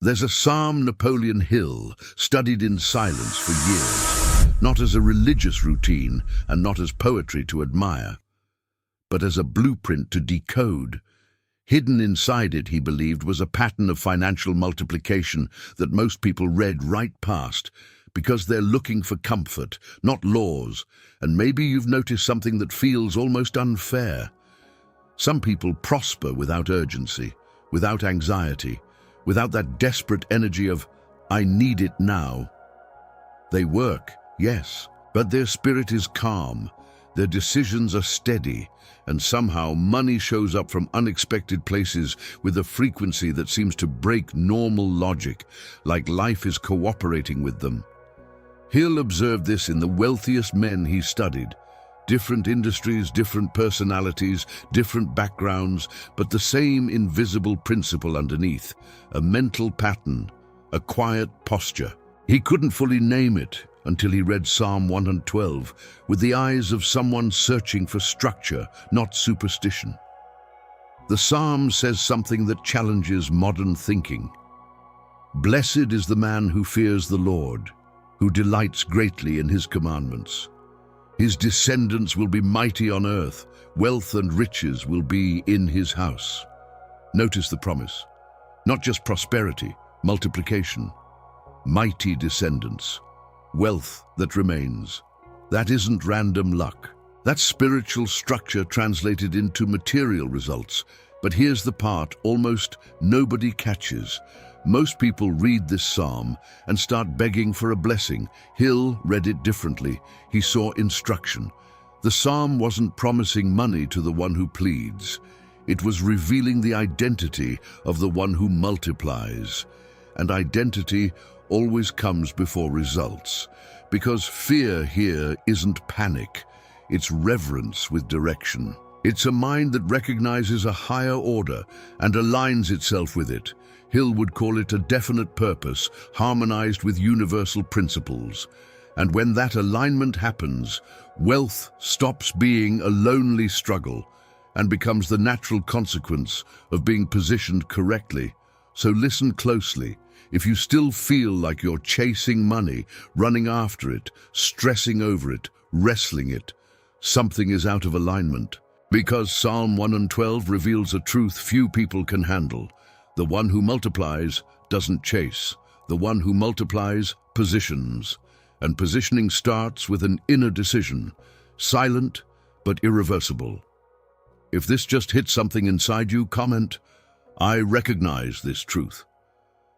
There's a Psalm Napoleon Hill studied in silence for years, not as a religious routine and not as poetry to admire, but as a blueprint to decode. Hidden inside it, he believed, was a pattern of financial multiplication that most people read right past because they're looking for comfort, not laws. And maybe you've noticed something that feels almost unfair. Some people prosper without urgency, without anxiety, without that desperate energy of, "I need it now." They work, yes, but their spirit is calm, their decisions are steady, and somehow money shows up from unexpected places with a frequency that seems to break normal logic, like life is cooperating with them. Hill observed this in the wealthiest men he studied. Different industries, different personalities, different backgrounds, but the same invisible principle underneath, a mental pattern, a quiet posture. He couldn't fully name it until he read Psalm 112 with the eyes of someone searching for structure, not superstition. The psalm says something that challenges modern thinking. "Blessed is the man who fears the Lord, who delights greatly in his commandments. His descendants will be mighty on earth, wealth and riches will be in his house." Notice the promise. Not just prosperity, multiplication. Mighty descendants. Wealth that remains. That isn't random luck. That's spiritual structure translated into material results. But here's the part almost nobody catches. Most people read this psalm and start begging for a blessing. Hill read it differently. He saw instruction. The psalm wasn't promising money to the one who pleads. It was revealing the identity of the one who multiplies. And identity always comes before results, because fear here isn't panic, it's reverence with direction. It's a mind that recognizes a higher order and aligns itself with it. Hill would call it a definite purpose, harmonized with universal principles. And when that alignment happens, wealth stops being a lonely struggle and becomes the natural consequence of being positioned correctly. So listen closely. If you still feel like you're chasing money, running after it, stressing over it, wrestling it, something is out of alignment. Because Psalm 112 reveals a truth few people can handle. The one who multiplies doesn't chase. The one who multiplies positions. And positioning starts with an inner decision, silent but irreversible. If this just hit something inside you, comment, "I recognize this truth."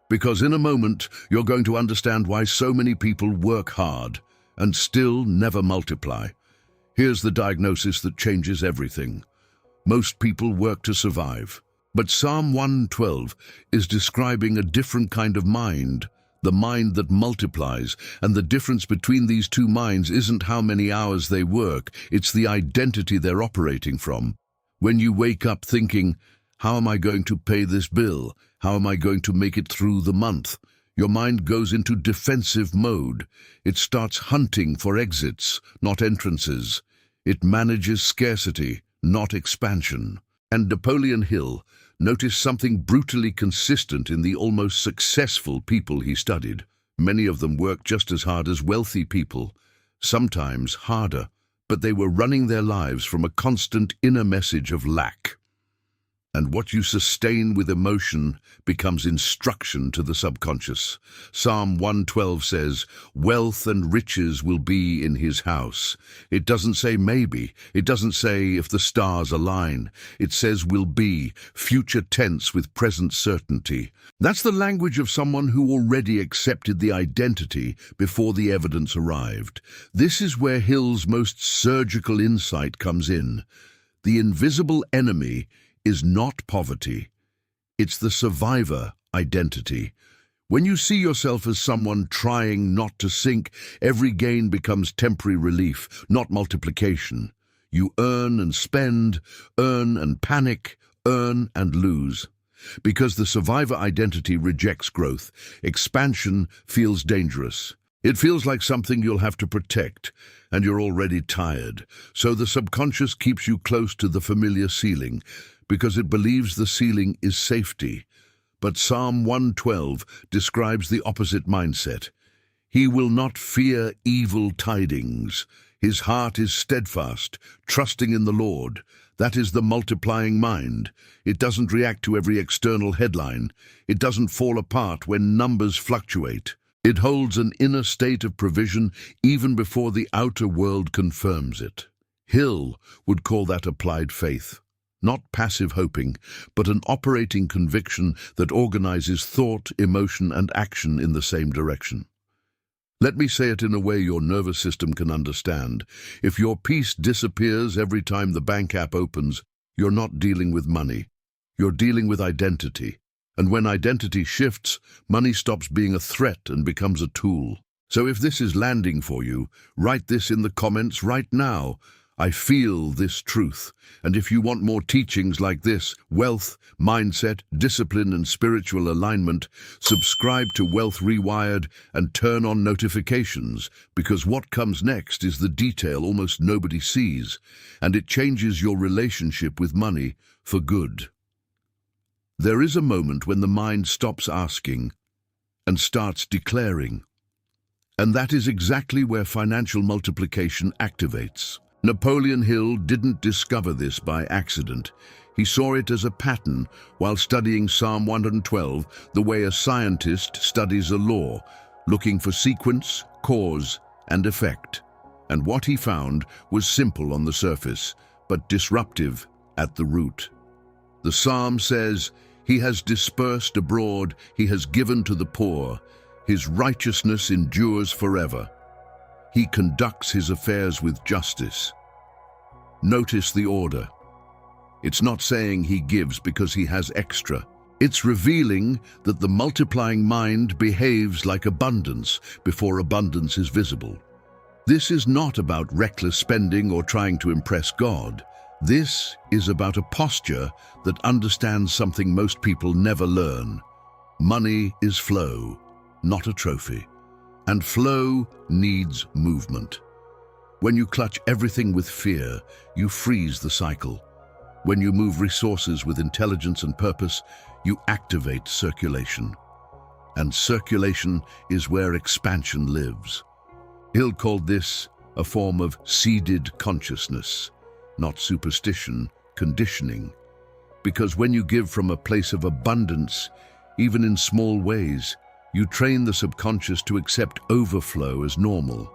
Because in a moment, you're going to understand why so many people work hard and still never multiply. Here's the diagnosis that changes everything. Most people work to survive. But Psalm 112 is describing a different kind of mind, the mind that multiplies. And the difference between these two minds isn't how many hours they work, it's the identity they're operating from. When you wake up thinking, "How am I going to pay this bill? How am I going to make it through the month?" Your mind goes into defensive mode. It starts hunting for exits, not entrances. It manages scarcity, not expansion. And Napoleon Hill noticed something brutally consistent in the almost successful people he studied. Many of them worked just as hard as wealthy people, sometimes harder, but they were running their lives from a constant inner message of lack. And what you sustain with emotion becomes instruction to the subconscious. Psalm 112 says, "Wealth and riches will be in his house." It doesn't say maybe. It doesn't say if the stars align. It says will be, future tense with present certainty. That's the language of someone who already accepted the identity before the evidence arrived. This is where Hill's most surgical insight comes in. The invisible enemy is not poverty. It's the survivor identity. When you see yourself as someone trying not to sink, every gain becomes temporary relief, not multiplication. You earn and spend, earn and panic, earn and lose. Because the survivor identity rejects growth, expansion feels dangerous. It feels like something you'll have to protect, and you're already tired. So the subconscious keeps you close to the familiar ceiling, because it believes the ceiling is safety. But Psalm 112 describes the opposite mindset. He will not fear evil tidings. His heart is steadfast, trusting in the Lord. That is the multiplying mind. It doesn't react to every external headline. It doesn't fall apart when numbers fluctuate. It holds an inner state of provision even before the outer world confirms it. Hill would call that applied faith. Not passive hoping, but an operating conviction that organizes thought, emotion, and action in the same direction. Let me say it in a way your nervous system can understand. If your peace disappears every time the bank app opens, you're not dealing with money. You're dealing with identity. And when identity shifts, money stops being a threat and becomes a tool. So if this is landing for you, write this in the comments right now. I feel this truth. And if you want more teachings like this, wealth, mindset, discipline, and spiritual alignment, subscribe to Wealth Rewired and turn on notifications, because what comes next is the detail almost nobody sees, and it changes your relationship with money for good. There is a moment when the mind stops asking and starts declaring. And that is exactly where financial multiplication activates. Napoleon Hill didn't discover this by accident. He saw it as a pattern while studying Psalm 112, the way a scientist studies a law, looking for sequence, cause, and effect. And what he found was simple on the surface, but disruptive at the root. The psalm says, "He has dispersed abroad, he has given to the poor. His righteousness endures forever. He conducts his affairs with justice." Notice the order. It's not saying he gives because he has extra. It's revealing that the multiplying mind behaves like abundance before abundance is visible. This is not about reckless spending or trying to impress God. This is about a posture that understands something most people never learn. Money is flow, not a trophy. And flow needs movement. When you clutch everything with fear, you freeze the cycle. When you move resources with intelligence and purpose, you activate circulation. And circulation is where expansion lives. Hill called this a form of seeded consciousness, not superstition, conditioning. Because when you give from a place of abundance, even in small ways, you train the subconscious to accept overflow as normal.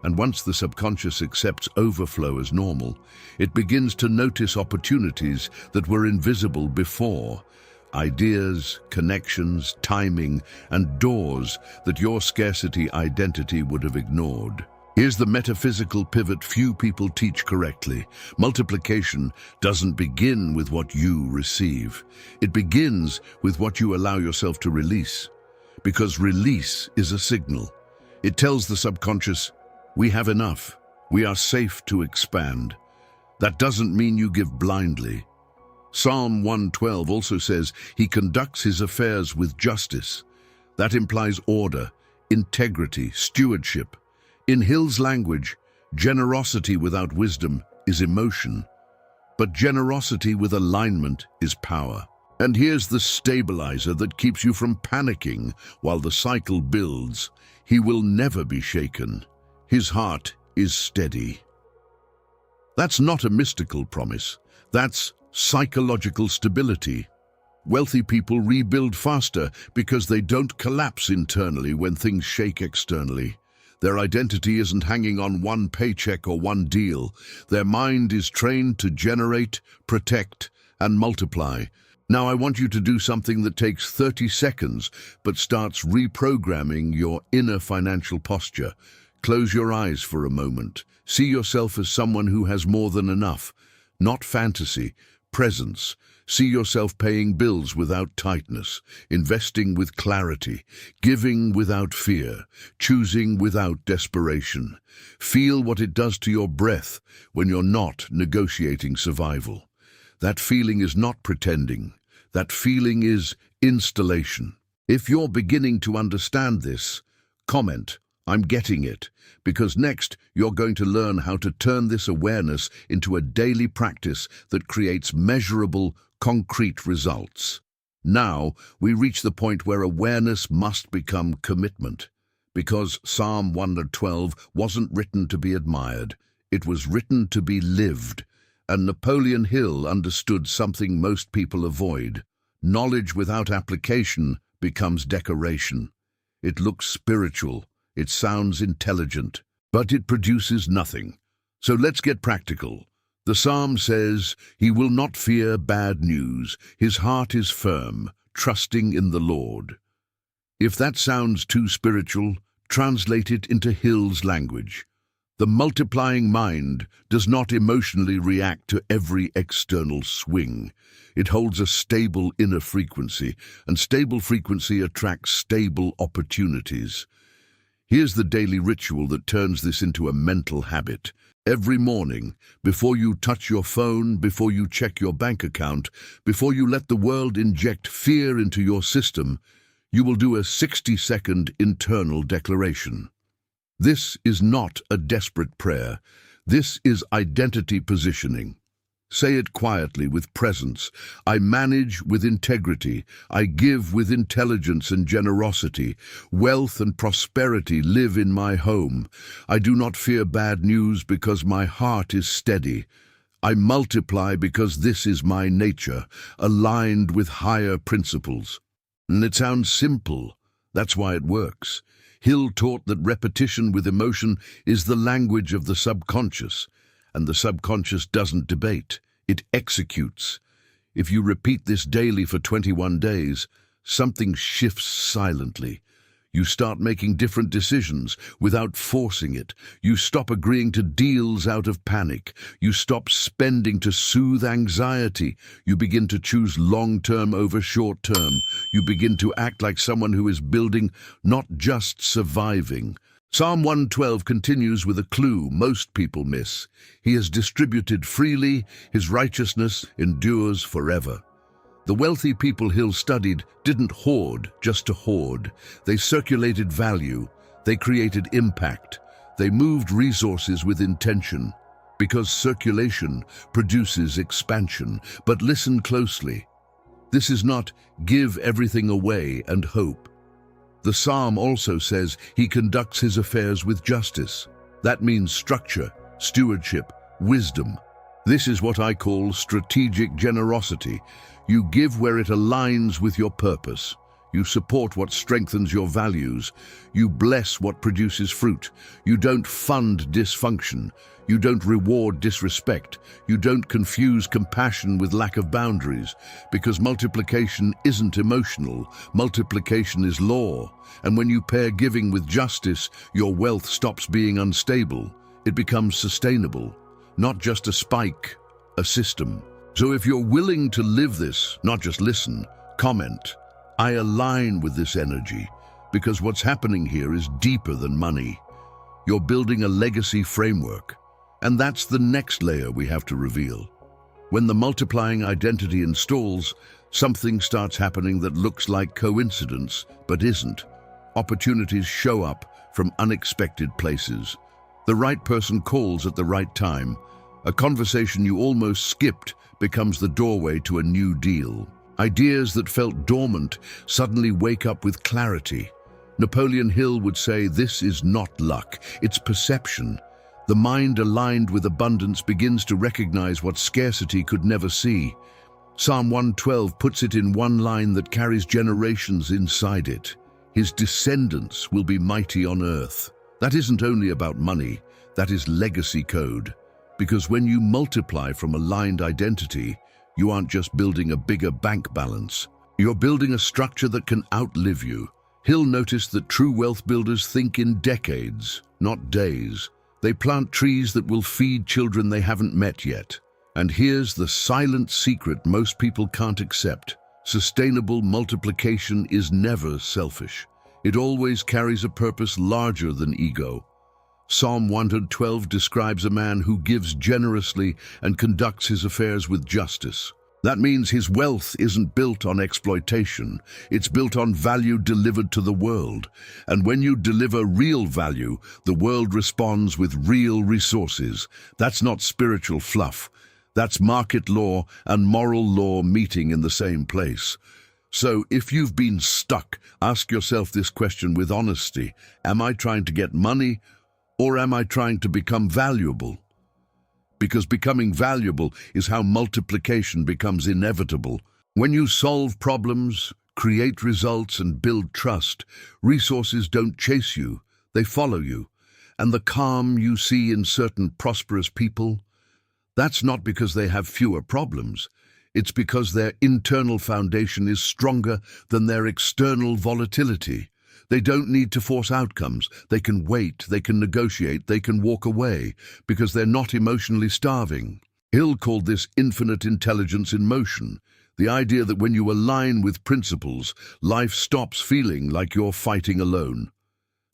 And once the subconscious accepts overflow as normal, it begins to notice opportunities that were invisible before. Ideas, connections, timing, and doors that your scarcity identity would have ignored. Here's the metaphysical pivot few people teach correctly. Multiplication doesn't begin with what you receive. It begins with what you allow yourself to release. Because release is a signal. It tells the subconscious, we have enough. We are safe to expand. That doesn't mean you give blindly. Psalm 112 also says he conducts his affairs with justice. That implies order, integrity, stewardship. In Hill's language, generosity without wisdom is emotion, but generosity with alignment is power. And here's the stabilizer that keeps you from panicking while the cycle builds. He will never be shaken. His heart is steady. That's not a mystical promise. That's psychological stability. Wealthy people rebuild faster because they don't collapse internally when things shake externally. Their identity isn't hanging on one paycheck or one deal. Their mind is trained to generate, protect, and multiply. Now I want you to do something that takes 30 seconds, but starts reprogramming your inner financial posture. Close your eyes for a moment. See yourself as someone who has more than enough. Not fantasy, presence. See yourself paying bills without tightness, investing with clarity, giving without fear, choosing without desperation. Feel what it does to your breath when you're not negotiating survival. That feeling is not pretending. That feeling is installation. If you're beginning to understand this, comment, "I'm getting it," because next you're going to learn how to turn this awareness into a daily practice that creates measurable, concrete results. Now we reach the point where awareness must become commitment, because Psalm 112 wasn't written to be admired, it was written to be lived, and Napoleon Hill understood something most people avoid. Knowledge without application becomes decoration. It looks spiritual, it sounds intelligent, but it produces nothing. So let's get practical. The psalm says, "He will not fear bad news. His heart is firm, trusting in the Lord." If that sounds too spiritual, translate it into Hill's language. The multiplying mind does not emotionally react to every external swing. It holds a stable inner frequency, and stable frequency attracts stable opportunities. Here's the daily ritual that turns this into a mental habit. Every morning, before you touch your phone, before you check your bank account, before you let the world inject fear into your system, you will do a 60-second internal declaration. This is not a desperate prayer. This is identity positioning. Say it quietly with presence. I manage with integrity. I give with intelligence and generosity. Wealth and prosperity live in my home. I do not fear bad news because my heart is steady. I multiply because this is my nature, aligned with higher principles. And it sounds simple. That's why it works. Hill taught that repetition with emotion is the language of the subconscious, and the subconscious doesn't debate, it executes. If you repeat this daily for 21 days, something shifts silently. You start making different decisions without forcing it. You stop agreeing to deals out of panic. You stop spending to soothe anxiety. You begin to choose long-term over short-term. You begin to act like someone who is building, not just surviving. Psalm 112 continues with a clue most people miss. He has distributed freely, his righteousness endures forever. The wealthy people Hill studied didn't hoard just to hoard. They circulated value. They created impact. They moved resources with intention. Because circulation produces expansion. But listen closely. This is not give everything away and hope. The psalm also says he conducts his affairs with justice. That means structure, stewardship, wisdom. This is what I call strategic generosity. You give where it aligns with your purpose. You support what strengthens your values. You bless what produces fruit. You don't fund dysfunction. You don't reward disrespect. You don't confuse compassion with lack of boundaries. Because multiplication isn't emotional. Multiplication is law. And when you pair giving with justice, your wealth stops being unstable. It becomes sustainable. Not just a spike, a system. So if you're willing to live this, not just listen, comment. I align with this energy, because what's happening here is deeper than money. You're building a legacy framework, and that's the next layer we have to reveal. When the multiplying identity installs, something starts happening that looks like coincidence, but isn't. Opportunities show up from unexpected places. The right person calls at the right time. A conversation you almost skipped becomes the doorway to a new deal. Ideas that felt dormant suddenly wake up with clarity. Napoleon Hill would say this is not luck, it's perception. The mind aligned with abundance begins to recognize what scarcity could never see. Psalm 112 puts it in one line that carries generations inside it. His descendants will be mighty on earth. That isn't only about money, that is legacy code. Because when you multiply from aligned identity, you aren't just building a bigger bank balance. You're building a structure that can outlive you. Hill noticed that true wealth builders think in decades, not days. They plant trees that will feed children they haven't met yet. And here's the silent secret most people can't accept. Sustainable multiplication is never selfish. It always carries a purpose larger than ego. Psalm 112 describes a man who gives generously and conducts his affairs with justice. That means his wealth isn't built on exploitation. It's built on value delivered to the world. And when you deliver real value, the world responds with real resources. That's not spiritual fluff. That's market law and moral law meeting in the same place. So if you've been stuck, ask yourself this question with honesty. Am I trying to get money, or am I trying to become valuable? Because becoming valuable is how multiplication becomes inevitable. When you solve problems, create results, and build trust, resources don't chase you, they follow you. And the calm you see in certain prosperous people, that's not because they have fewer problems. It's because their internal foundation is stronger than their external volatility. They don't need to force outcomes. They can wait, they can negotiate, they can walk away, because they're not emotionally starving. Hill called this infinite intelligence in motion, the idea that when you align with principles, life stops feeling like you're fighting alone.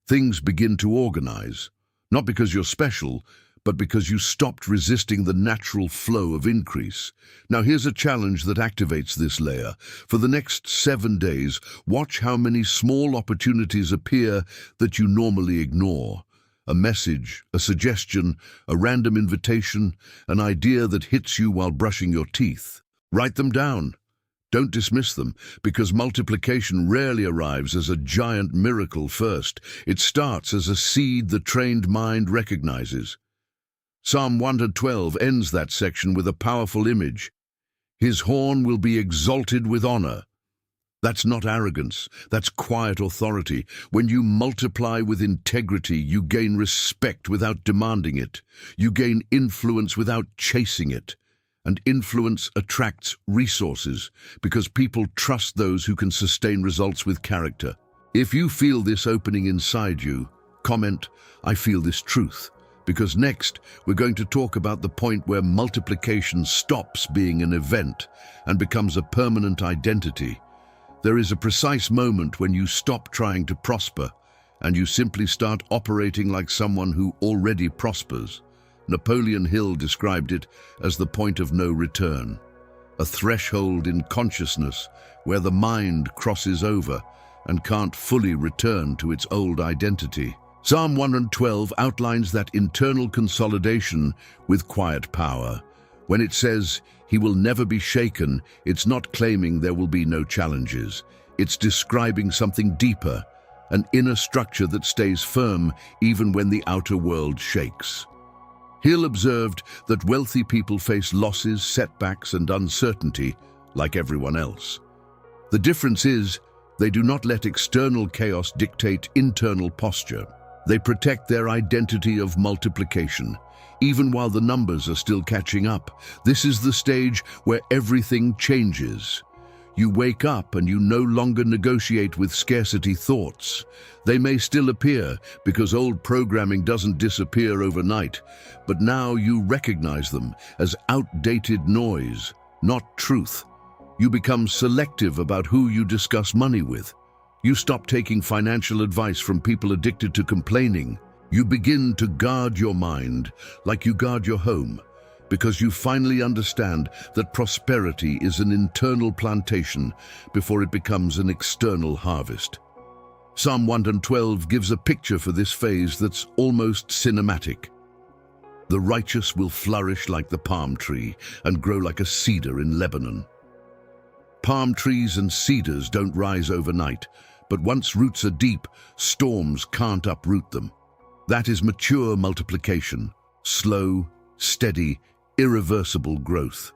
Things begin to organize, not because you're special, but because you stopped resisting the natural flow of increase. Now here's a challenge that activates this layer. For the next 7 days, watch how many small opportunities appear that you normally ignore. A message, a suggestion, a random invitation, an idea that hits you while brushing your teeth. Write them down. Don't dismiss them, because multiplication rarely arrives as a giant miracle first. It starts as a seed the trained mind recognizes. Psalm 112 ends that section with a powerful image. His horn will be exalted with honor. That's not arrogance, that's quiet authority. When you multiply with integrity, you gain respect without demanding it. You gain influence without chasing it. And influence attracts resources, because people trust those who can sustain results with character. If you feel this opening inside you, comment, "I feel this truth." Because next, we're going to talk about the point where multiplication stops being an event and becomes a permanent identity. There is a precise moment when you stop trying to prosper and you simply start operating like someone who already prospers. Napoleon Hill described it as the point of no return, a threshold in consciousness where the mind crosses over and can't fully return to its old identity. Psalm 112 outlines that internal consolidation with quiet power. When it says, "He will never be shaken," it's not claiming there will be no challenges. It's describing something deeper, an inner structure that stays firm even when the outer world shakes. Hill observed that wealthy people face losses, setbacks, and uncertainty like everyone else. The difference is, they do not let external chaos dictate internal posture. They protect their identity of multiplication, even while the numbers are still catching up. This is the stage where everything changes. You wake up and you no longer negotiate with scarcity thoughts. They may still appear, because old programming doesn't disappear overnight, but now you recognize them as outdated noise, not truth. You become selective about who you discuss money with. You stop taking financial advice from people addicted to complaining. You begin to guard your mind like you guard your home, because you finally understand that prosperity is an internal plantation before it becomes an external harvest. Psalm 112 gives a picture for this phase that's almost cinematic. The righteous will flourish like the palm tree and grow like a cedar in Lebanon. Palm trees and cedars don't rise overnight, but once roots are deep, storms can't uproot them. That is mature multiplication, slow, steady, irreversible growth.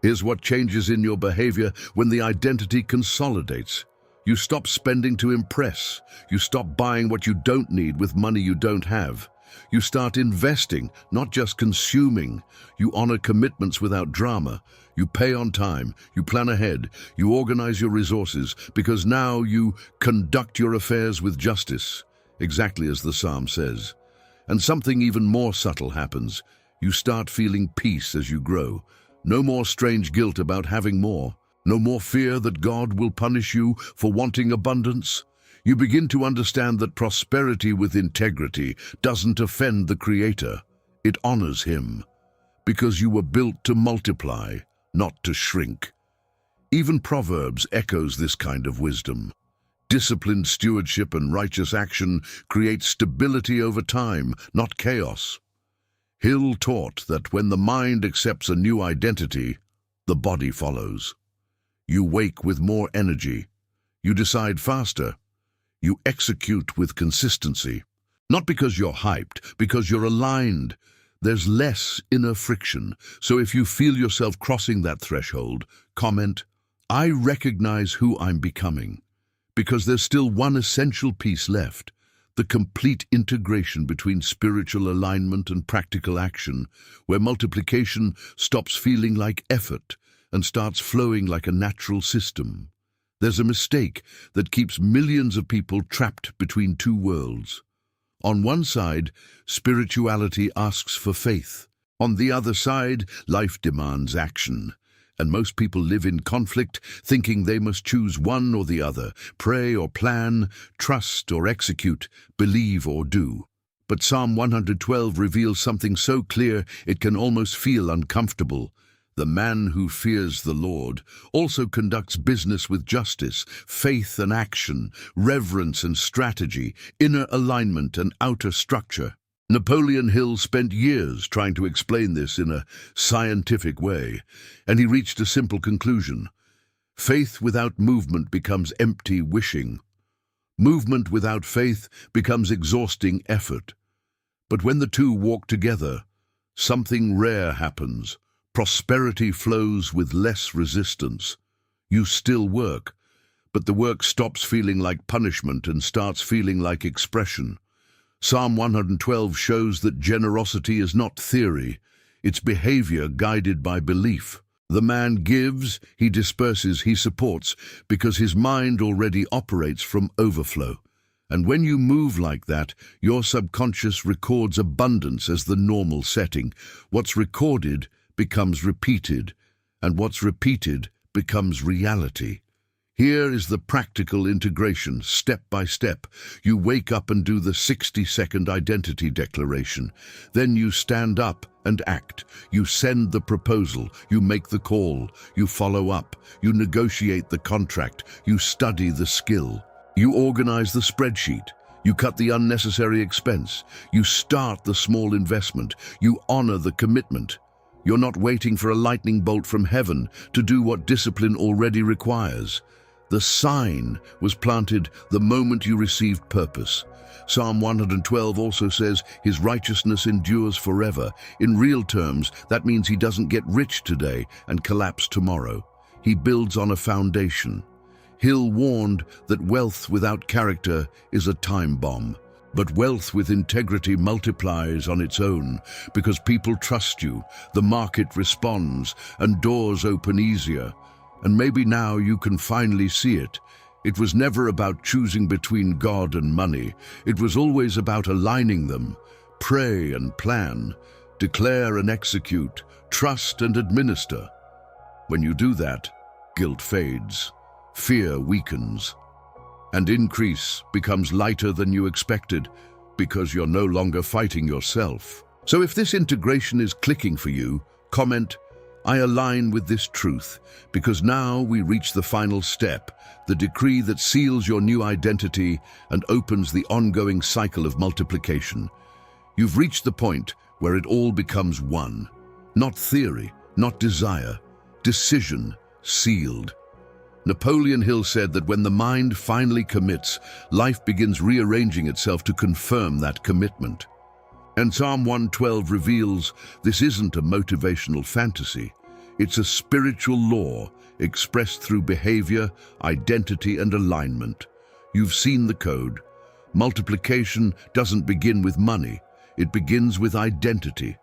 Here's what changes in your behavior when the identity consolidates. You stop spending to impress. You stop buying what you don't need with money you don't have. You start investing, not just consuming. You honor commitments without drama. You pay on time. You plan ahead. You organize your resources, because now you conduct your affairs with justice, exactly as the psalm says. And something even more subtle happens. You start feeling peace as you grow. No more strange guilt about having more. No more fear that God will punish you for wanting abundance. You begin to understand that prosperity with integrity doesn't offend the Creator. It honors Him, because you were built to multiply, not to shrink. Even Proverbs echoes this kind of wisdom. Disciplined stewardship and righteous action create stability over time, not chaos. Hill taught that when the mind accepts a new identity, the body follows. You wake with more energy. You decide faster. You execute with consistency. Not because you're hyped, because you're aligned. There's less inner friction. So if you feel yourself crossing that threshold, comment, "I recognize who I'm becoming." Because there's still one essential piece left, the complete integration between spiritual alignment and practical action, where multiplication stops feeling like effort and starts flowing like a natural system. There's a mistake that keeps millions of people trapped between two worlds. On one side, spirituality asks for faith. On the other side, life demands action. And most people live in conflict, thinking they must choose one or the other, pray or plan, trust or execute, believe or do. But Psalm 112 reveals something so clear it can almost feel uncomfortable. The man who fears the Lord also conducts business with justice, faith and action, reverence and strategy, inner alignment and outer structure. Napoleon Hill spent years trying to explain this in a scientific way, and he reached a simple conclusion. Faith without movement becomes empty wishing. Movement without faith becomes exhausting effort. But when the two walk together, something rare happens. Prosperity flows with less resistance. You still work, but the work stops feeling like punishment and starts feeling like expression. Psalm 112 shows that generosity is not theory, it's behavior guided by belief. The man gives, he disperses, he supports, because his mind already operates from overflow. And when you move like that, your subconscious records abundance as the normal setting. What's recorded becomes repeated, and what's repeated becomes reality. Here is the practical integration, step by step. You wake up and do the 60-second identity declaration. Then you stand up and act. You send the proposal. You make the call. You follow up. You negotiate the contract. You study the skill. You organize the spreadsheet. You cut the unnecessary expense. You start the small investment. You honor the commitment. You're not waiting for a lightning bolt from heaven to do what discipline already requires. The sign was planted the moment you received purpose. Psalm 112 also says his righteousness endures forever. In real terms, that means he doesn't get rich today and collapse tomorrow. He builds on a foundation. Hill warned that wealth without character is a time bomb. But wealth with integrity multiplies on its own because people trust you, the market responds, and doors open easier. And maybe now you can finally see it. It was never about choosing between God and money. It was always about aligning them. Pray and plan, declare and execute, trust and administer. When you do that, guilt fades, fear weakens, and increase becomes lighter than you expected because you're no longer fighting yourself. So if this integration is clicking for you, comment, "I align with this truth," because now we reach the final step, the decree that seals your new identity and opens the ongoing cycle of multiplication. You've reached the point where it all becomes one. Not theory, not desire, decision, sealed. Napoleon Hill said that when the mind finally commits, life begins rearranging itself to confirm that commitment. And Psalm 112 reveals this isn't a motivational fantasy. It's a spiritual law expressed through behavior, identity, and alignment. You've seen the code. Multiplication doesn't begin with money. It begins with identity.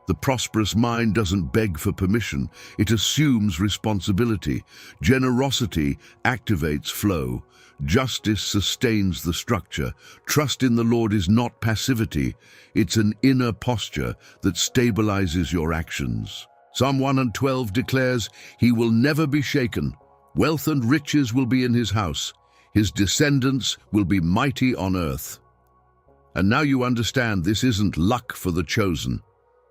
The prosperous mind doesn't beg for permission. It assumes responsibility. Generosity activates flow. Justice sustains the structure. Trust in the Lord is not passivity. It's an inner posture that stabilizes your actions. Psalm 112 declares, "He will never be shaken. Wealth and riches will be in his house. His descendants will be mighty on earth." And now you understand this isn't luck for the chosen.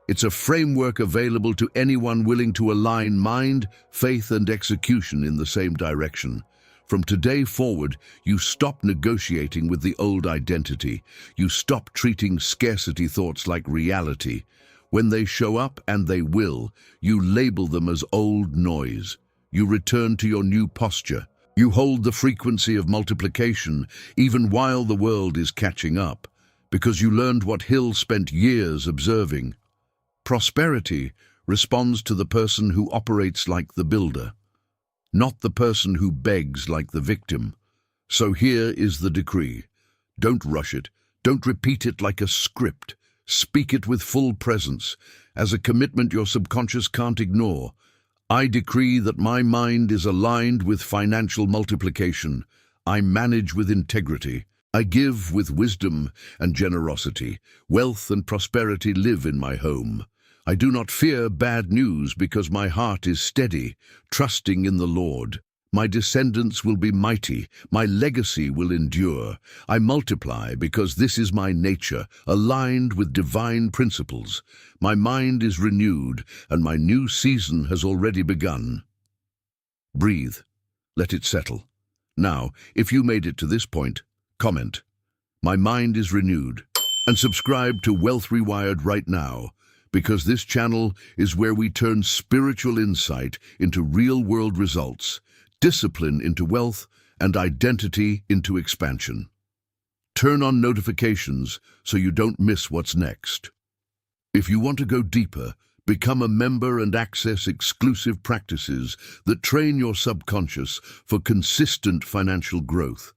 It's a framework available to anyone willing to align mind, faith, and execution in the same direction. From today forward, you stop negotiating with the old identity. You stop treating scarcity thoughts like reality. When they show up, and they will, you label them as old noise. you return to your new posture. You hold the frequency of multiplication even while the world is catching up, because you learned what Hill spent years observing. Prosperity responds to the person who operates like the builder, not the person who begs like the victim. So here is the decree. Don't rush it. Don't repeat it like a script. Speak it with full presence, as a commitment your subconscious can't ignore. I decree that my mind is aligned with financial multiplication. I manage with integrity. I give with wisdom and generosity. Wealth and prosperity live in my home. I do not fear bad news because my heart is steady, trusting in the Lord. My descendants will be mighty. My legacy will endure. I multiply because this is my nature, aligned with divine principles. My mind is renewed, and my new season has already begun. Breathe. Let it settle. Now, if you made it to this point, comment, "My mind is renewed," and subscribe to Wealth Rewired right now, because this channel is where we turn spiritual insight into real-world results, discipline into wealth, and identity into expansion. Turn on notifications so you don't miss what's next. If you want to go deeper, become a member and access exclusive practices that train your subconscious for consistent financial growth.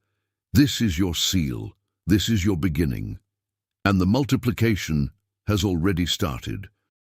This is your seal. This is your beginning. And the multiplication has already started.